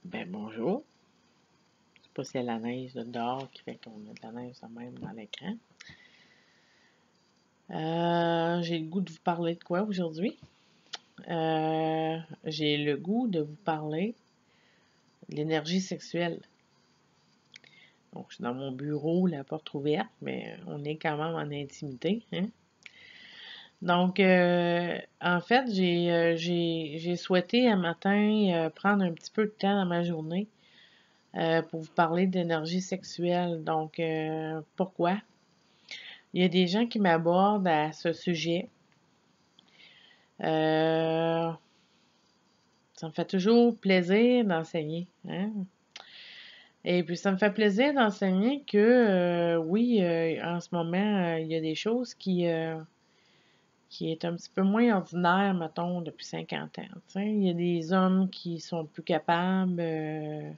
Ben bonjour. Je sais pas si c'est la neige de dehors qui fait qu'on a de la neige de même dans l'écran. J'ai le goût de vous parler de quoi aujourd'hui? J'ai le goût de vous parler de l'énergie sexuelle. Donc, je suis dans mon bureau, la porte ouverte, mais on est quand même en intimité, hein? Donc, en fait, j'ai souhaité un matin prendre un petit peu de temps dans ma journée pour vous parler d'énergie sexuelle. Donc, pourquoi? Il y a des gens qui m'abordent à ce sujet. Ça me fait toujours plaisir d'enseigner, hein? Et puis, ça me fait plaisir d'enseigner que, oui, en ce moment, il y a des choses qui est un petit peu moins ordinaire, mettons, depuis 50 ans. Tu sais, il y a des hommes qui sont plus capables, Il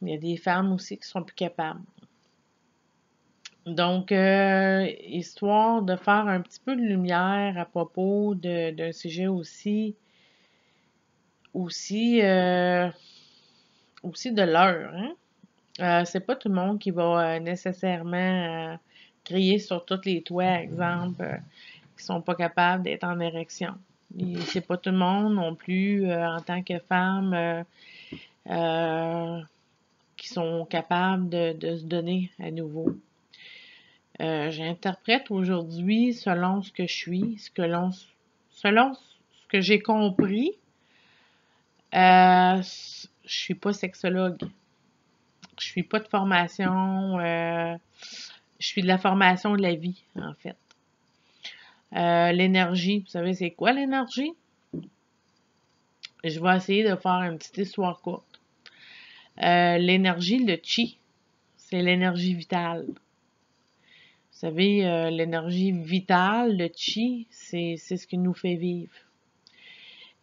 y a des femmes aussi qui sont plus capables. Donc, histoire de faire un petit peu de lumière à propos d'un sujet aussi, aussi de l'heure, hein? C'est pas tout le monde qui va nécessairement crier sur tous les toits, exemple, qui sont pas capables d'être en érection. C'est pas tout le monde non plus, en tant que femme, euh, qui sont capables de se donner à nouveau. J'interprète aujourd'hui selon ce que je suis, selon ce que j'ai compris. Je suis pas sexologue. Je suis pas de formation. Je suis de la formation de la vie, en fait. L'énergie, vous savez c'est quoi l'énergie? Je vais essayer de faire une petite histoire courte. L'énergie, le chi, c'est l'énergie vitale. Vous savez, l'énergie vitale, le chi, c'est ce qui nous fait vivre.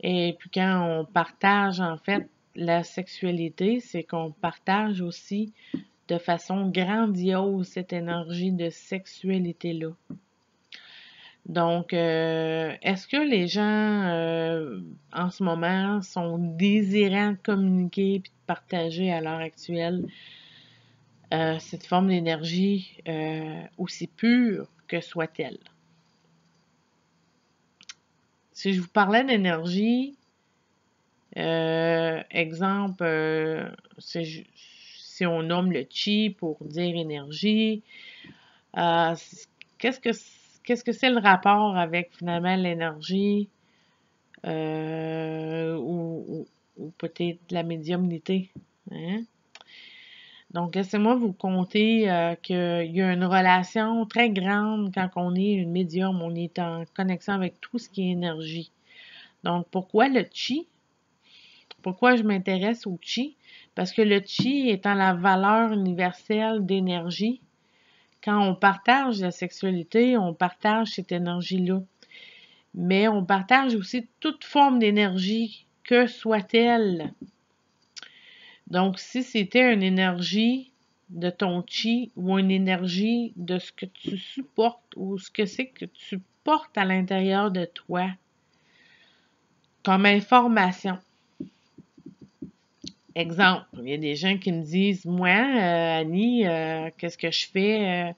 Et puis quand on partage, en fait, la sexualité, c'est qu'on partage aussi de façon grandiose cette énergie de sexualité-là. Donc, est-ce que les gens, en ce moment, sont désirants de communiquer et de partager à l'heure actuelle cette forme d'énergie aussi pure que soit-elle? Si je vous parlais d'énergie, exemple, si on nomme le chi pour dire énergie, euh, qu'est-ce que qu'est-ce que c'est le rapport avec finalement l'énergie ou peut-être la médiumnité, hein? Donc, laissez-moi vous conter qu'il y a une relation très grande quand on est une médium, on est en connexion avec tout ce qui est énergie. Donc, pourquoi le chi? Pourquoi je m'intéresse au chi? Parce que le chi étant la valeur universelle d'énergie, quand on partage la sexualité, on partage cette énergie-là. Mais on partage aussi toute forme d'énergie, que soit-elle. Donc, si c'était une énergie de ton chi ou une énergie de ce que tu supportes ou ce que c'est que tu portes à l'intérieur de toi comme information. Exemple, il y a des gens qui me disent, moi, Annie, qu'est-ce que je fais?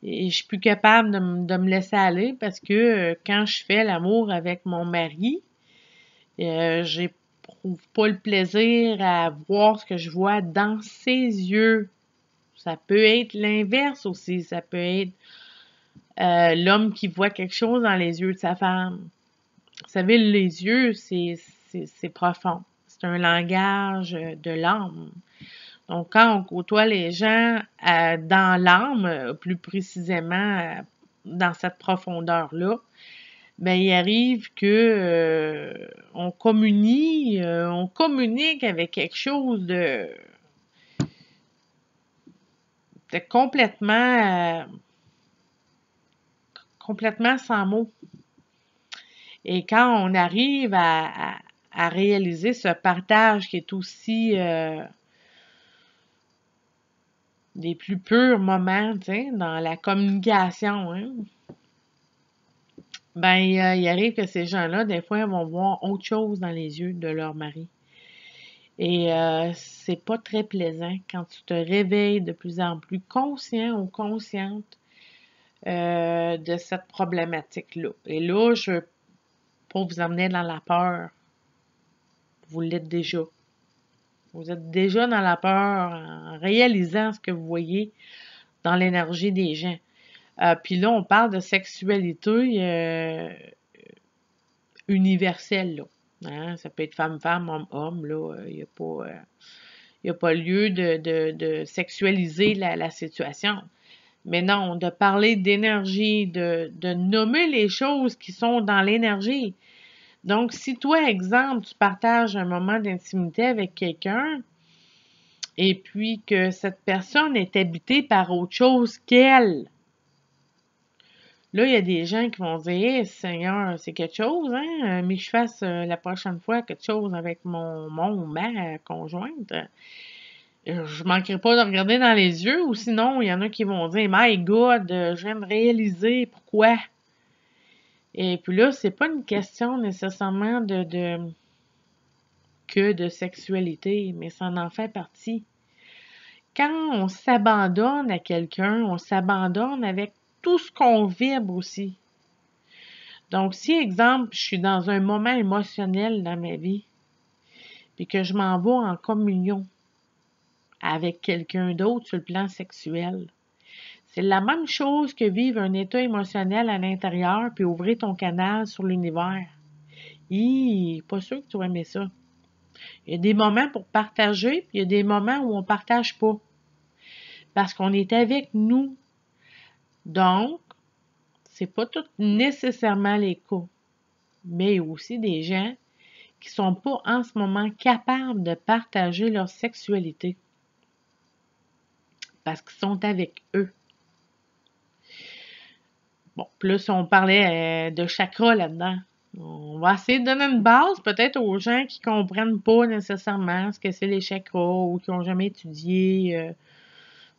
Et je suis plus capable de me laisser aller parce que quand je fais l'amour avec mon mari, j'éprouve pas le plaisir à voir ce que je vois dans ses yeux. Ça peut être l'inverse aussi. Ça peut être l'homme qui voit quelque chose dans les yeux de sa femme. Vous savez, les yeux, c'est profond. C'est un langage de l'âme. Donc, quand on côtoie les gens dans l'âme, plus précisément dans cette profondeur-là, ben il arrive que on communique avec quelque chose de complètement sans mots. Et quand on arrive à réaliser ce partage qui est aussi des plus purs moments, tu sais, dans la communication, hein, ben, il arrive que ces gens-là, des fois, vont voir autre chose dans les yeux de leur mari. Et c'est pas très plaisant quand tu te réveilles de plus en plus conscient ou consciente de cette problématique-là. Et là, je veux pas vous emmener dans la peur. Vous l'êtes déjà. Vous êtes déjà dans la peur en réalisant ce que vous voyez dans l'énergie des gens. Puis là, on parle de sexualité universelle, là. Hein? Ça peut être femme-femme, homme-homme, là. Il n'y a pas lieu de sexualiser la situation. Mais non, de parler d'énergie, de nommer les choses qui sont dans l'énergie. Donc, si toi, exemple, tu partages un moment d'intimité avec quelqu'un, et puis que cette personne est habitée par autre chose qu'elle, là, il y a des gens qui vont dire, hey, Seigneur, c'est quelque chose, hein, mais je fasse la prochaine fois quelque chose avec mon ou ma conjointe. Je manquerai pas de regarder dans les yeux, ou sinon, il y en a qui vont dire, My God, je viens de réaliser pourquoi. Et puis là, c'est pas une question nécessairement que de sexualité, mais ça en fait partie. Quand on s'abandonne à quelqu'un, on s'abandonne avec tout ce qu'on vibre aussi. Donc, si, exemple, je suis dans un moment émotionnel dans ma vie, puis que je m'en vais en communion avec quelqu'un d'autre sur le plan sexuel, c'est la même chose que vivre un état émotionnel à l'intérieur puis ouvrir ton canal sur l'univers. Pas sûr que tu vas aimer ça. Il y a des moments pour partager, puis il y a des moments où on partage pas. Parce qu'on est avec nous. Donc, c'est pas tout nécessairement les cas. Mais il y a aussi des gens qui sont pas en ce moment capables de partager leur sexualité. Parce qu'ils sont avec eux. Bon, plus on parlait de chakras là-dedans. On va essayer de donner une base peut-être aux gens qui comprennent pas nécessairement ce que c'est les chakras ou qui ont jamais étudié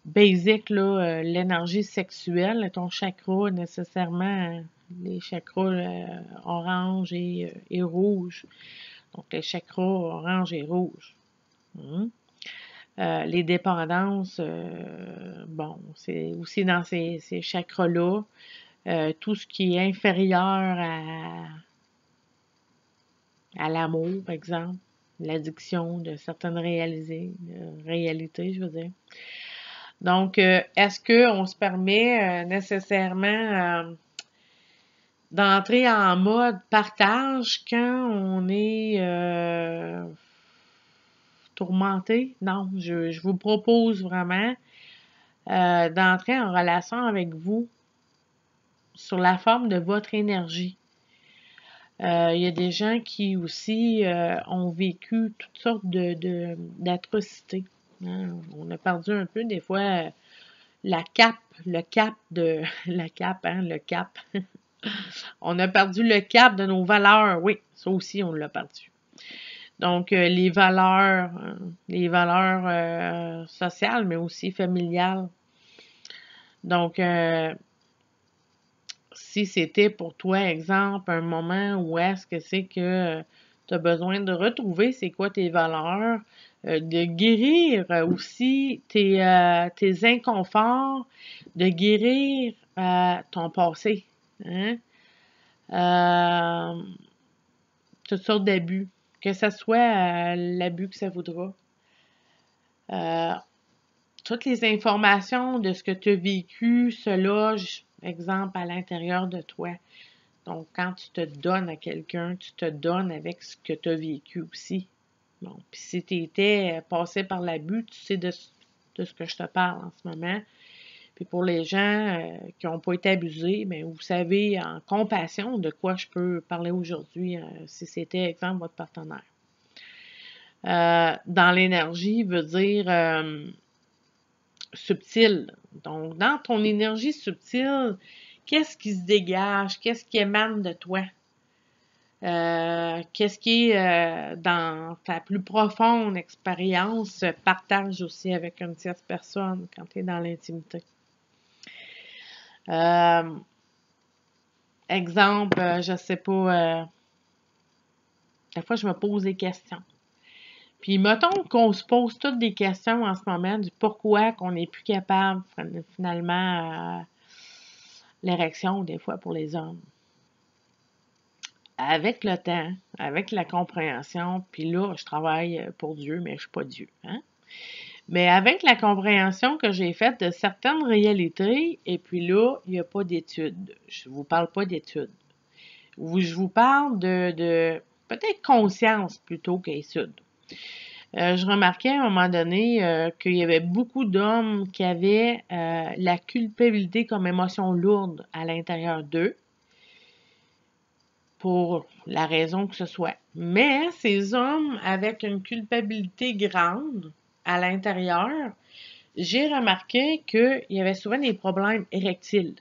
basic là, l'énergie sexuelle, ton chakra nécessairement les chakras orange et rouge. Donc les chakras orange et rouge. Les dépendances, bon, c'est aussi dans ces chakras-là. Tout ce qui est inférieur à l'amour, par exemple, l'addiction de certaines réalités, je veux dire. Donc, est-ce qu'on se permet nécessairement d'entrer en mode partage quand on est tourmenté? Non, je vous propose vraiment d'entrer en relation avec vous sur la forme de votre énergie. Il y a des gens qui aussi ont vécu toutes sortes d'atrocités. Hein. On a perdu un peu des fois le cap le cap. On a perdu le cap de nos valeurs. Oui, ça aussi, on l'a perdu. Donc, les valeurs sociales, mais aussi familiales. Donc, si c'était pour toi, exemple, un moment où est-ce que c'est que tu as besoin de retrouver c'est quoi tes valeurs, de guérir aussi tes inconforts, de guérir ton passé, hein? Toutes sortes d'abus, que ce soit l'abus que ça voudra. Toutes les informations de ce que tu as vécu se logent, exemple, à l'intérieur de toi. Donc, quand tu te donnes à quelqu'un, tu te donnes avec ce que tu as vécu aussi. Bon, puis si tu étais passé par l'abus, tu sais de ce que je te parle en ce moment. Puis pour les gens qui n'ont pas été abusés, bien, vous savez en compassion de quoi je peux parler aujourd'hui si c'était, exemple, votre partenaire. Dans l'énergie veut dire subtil. Donc, dans ton énergie subtile, qu'est-ce qui se dégage? Qu'est-ce qui émane de toi? Qu'est-ce qui est dans ta plus profonde expérience partage aussi avec une tierce personne quand tu es dans l'intimité. Exemple, je sais pas, des fois je me pose des questions. Puis mettons qu'on se pose toutes des questions en ce moment du pourquoi qu'on n'est plus capable finalement l'érection des fois pour les hommes. Avec le temps, avec la compréhension, puis là, je travaille pour Dieu, mais je suis pas Dieu, hein? Mais avec la compréhension que j'ai faite de certaines réalités, et puis là, il n'y a pas d'études. Je vous parle pas d'études. Je vous parle de peut-être conscience plutôt qu'études. Je remarquais à un moment donné qu'il y avait beaucoup d'hommes qui avaient la culpabilité comme émotion lourde à l'intérieur d'eux, pour la raison que ce soit. Mais ces hommes avec une culpabilité grande à l'intérieur, j'ai remarqué qu'il y avait souvent des problèmes érectiles.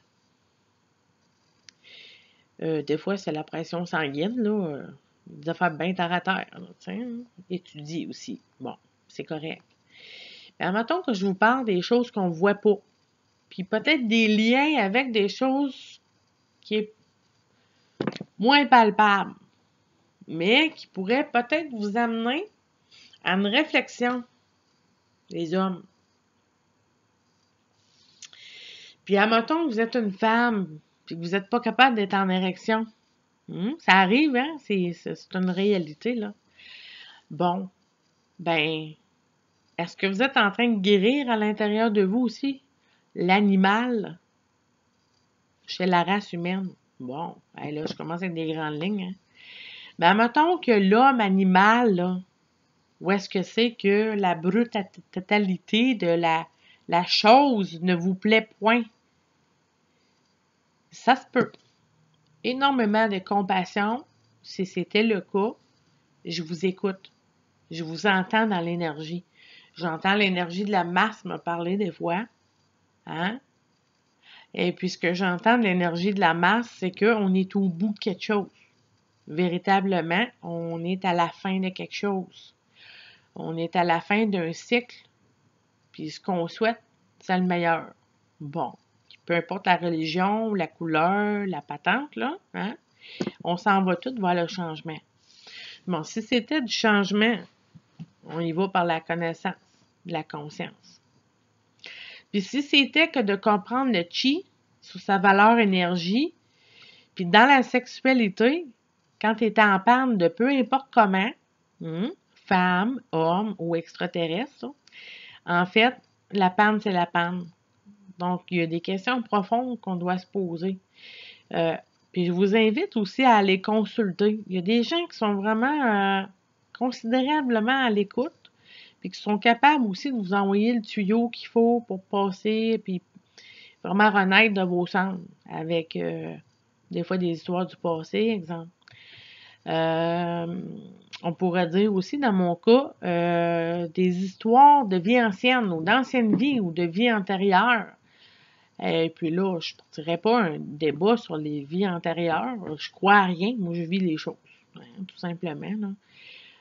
Des fois, c'est la pression sanguine, là. Des affaires bien terre à terre, là, étudier aussi. Bon, c'est correct. Mais admettons que je vous parle des choses qu'on voit pas. Puis peut-être des liens avec des choses qui est moins palpables, mais qui pourraient peut-être vous amener à une réflexion, les hommes. Puis admettons que vous êtes une femme, puis que vous n'êtes pas capable d'être en érection. Ça arrive, hein? C'est une réalité, là. Bon, ben, est-ce que vous êtes en train de guérir à l'intérieur de vous aussi? L'animal chez la race humaine. Bon, ben là, je commence avec des grandes lignes, hein? Ben, mettons que l'homme animal, là, où est-ce que c'est que la brutalité de la chose ne vous plaît point? Ça se peut. Énormément de compassion, si c'était le cas, je vous écoute. Je vous entends dans l'énergie. J'entends l'énergie de la masse me parler des fois. Hein? Et puis, ce que j'entends de l'énergie de la masse, c'est qu'on est au bout de quelque chose. Véritablement, on est à la fin de quelque chose. On est à la fin d'un cycle. Puis, ce qu'on souhaite, c'est le meilleur. Bon. Peu importe la religion, la couleur, la patente, là, hein? On s'en va tout vers le changement. Bon, si c'était du changement, on y va par la connaissance, la conscience. Puis si c'était que de comprendre le chi sous sa valeur énergie, puis dans la sexualité, quand tu es en panne de peu importe comment, femme, homme ou extraterrestre, en fait, la panne, c'est la panne. Donc, il y a des questions profondes qu'on doit se poser. Puis je vous invite aussi à aller consulter. Il y a des gens qui sont vraiment considérablement à l'écoute, puis qui sont capables aussi de vous envoyer le tuyau qu'il faut pour passer, puis vraiment renaître de vos cendres avec des fois des histoires du passé, exemple. On pourrait dire aussi, dans mon cas, des histoires de vie ancienne ou d'ancienne vie ou de vie antérieure. Et puis là, je ne partirais pas un débat sur les vies antérieures. Je crois à rien. Moi, je vis les choses, hein, tout simplement. Là.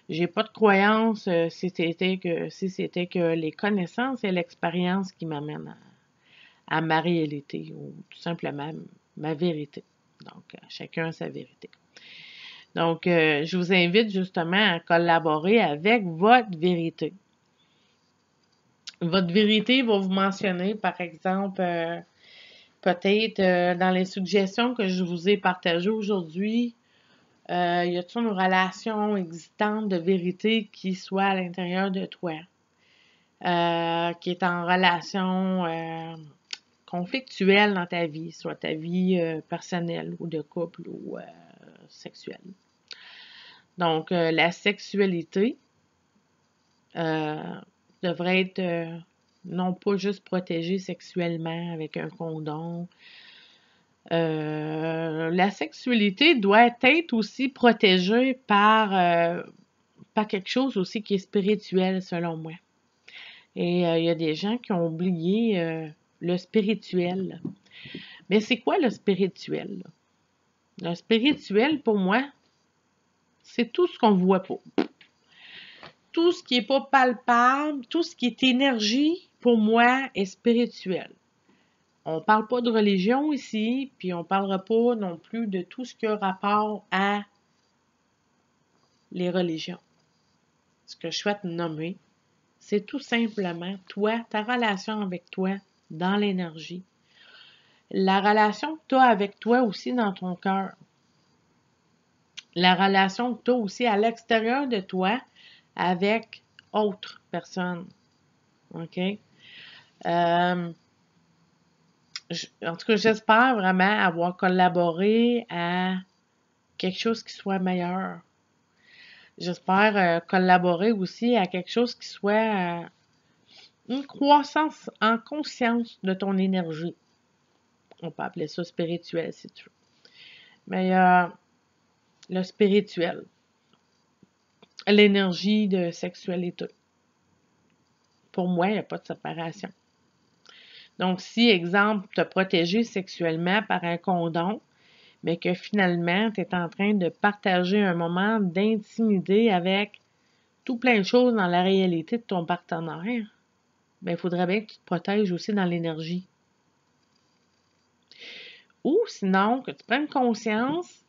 J'ai pas de croyance si c'était que les connaissances et l'expérience qui m'amènent à ma réalité ou tout simplement ma vérité. Donc, chacun a sa vérité. Donc, je vous invite justement à collaborer avec votre vérité. Votre vérité va vous mentionner, par exemple, peut-être dans les suggestions que je vous ai partagées aujourd'hui, y a-t-il une relation existante de vérité qui soit à l'intérieur de toi, qui est en relation conflictuelle dans ta vie, soit ta vie personnelle ou de couple ou sexuelle. Donc, la sexualité devrait être non pas juste protégée sexuellement avec un condom. La sexualité doit être aussi protégée par quelque chose aussi qui est spirituel, selon moi. Et il y a des gens qui ont oublié le spirituel. Mais c'est quoi le spirituel? Le spirituel, pour moi, c'est tout ce qu'on ne voit pas. Tout ce qui n'est pas palpable, tout ce qui est énergie, pour moi, est spirituel. On parle pas de religion ici, puis on parlera pas non plus de tout ce qui a rapport à les religions. Ce que je souhaite nommer, c'est tout simplement toi, ta relation avec toi dans l'énergie. La relation que tu as avec toi aussi dans ton cœur. La relation que tu as aussi à l'extérieur de toi avec autres personnes. OK? En tout cas, j'espère vraiment avoir collaboré à quelque chose qui soit meilleur. J'espère collaborer aussi à quelque chose qui soit une croissance en conscience de ton énergie. On peut appeler ça spirituel si tu veux. Mais le spirituel, l'énergie de sexualité. Pour moi, il n'y a pas de séparation. Donc, si, exemple, te protéger sexuellement par un condom, mais que finalement, tu es en train de partager un moment d'intimité avec tout plein de choses dans la réalité de ton partenaire, ben, il faudrait bien que tu te protèges aussi dans l'énergie. Ou sinon, que tu prennes conscience,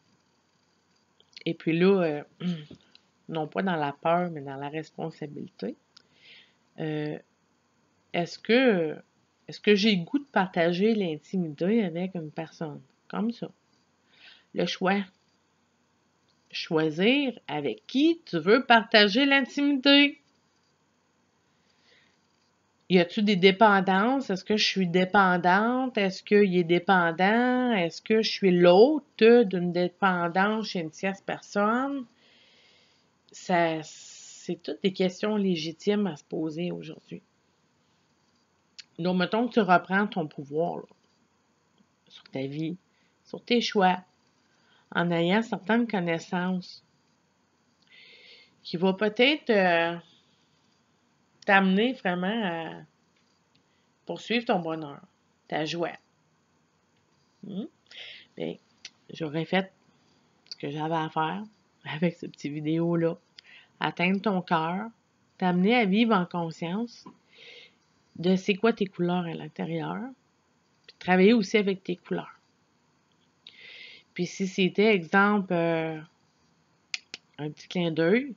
et puis là, non pas dans la peur, mais dans la responsabilité, est-ce que j'ai le goût de partager l'intimité avec une personne? Comme ça. Le choix. Choisir avec qui tu veux partager l'intimité. Y a-tu des dépendances? Est-ce que je suis dépendante? Est-ce qu'il est dépendant? Est-ce que je suis l'hôte d'une dépendance chez une tierce personne? C'est toutes des questions légitimes à se poser aujourd'hui. Donc, mettons que tu reprends ton pouvoir là, sur ta vie, sur tes choix, en ayant certaines connaissances qui vont peut-être t'amener vraiment à poursuivre ton bonheur, ta joie. Bien, j'aurais fait ce que j'avais à faire avec ce petit vidéo-là. Atteindre ton cœur, t'amener à vivre en conscience de c'est quoi tes couleurs à l'intérieur, puis travailler aussi avec tes couleurs. Puis si c'était, exemple, un petit clin d'œil,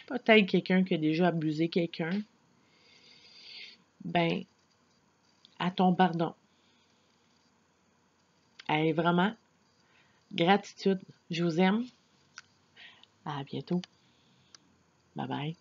peut-être quelqu'un qui a déjà abusé quelqu'un, ben, à ton pardon. Allez, vraiment, gratitude. Je vous aime. À bientôt. Bye bye.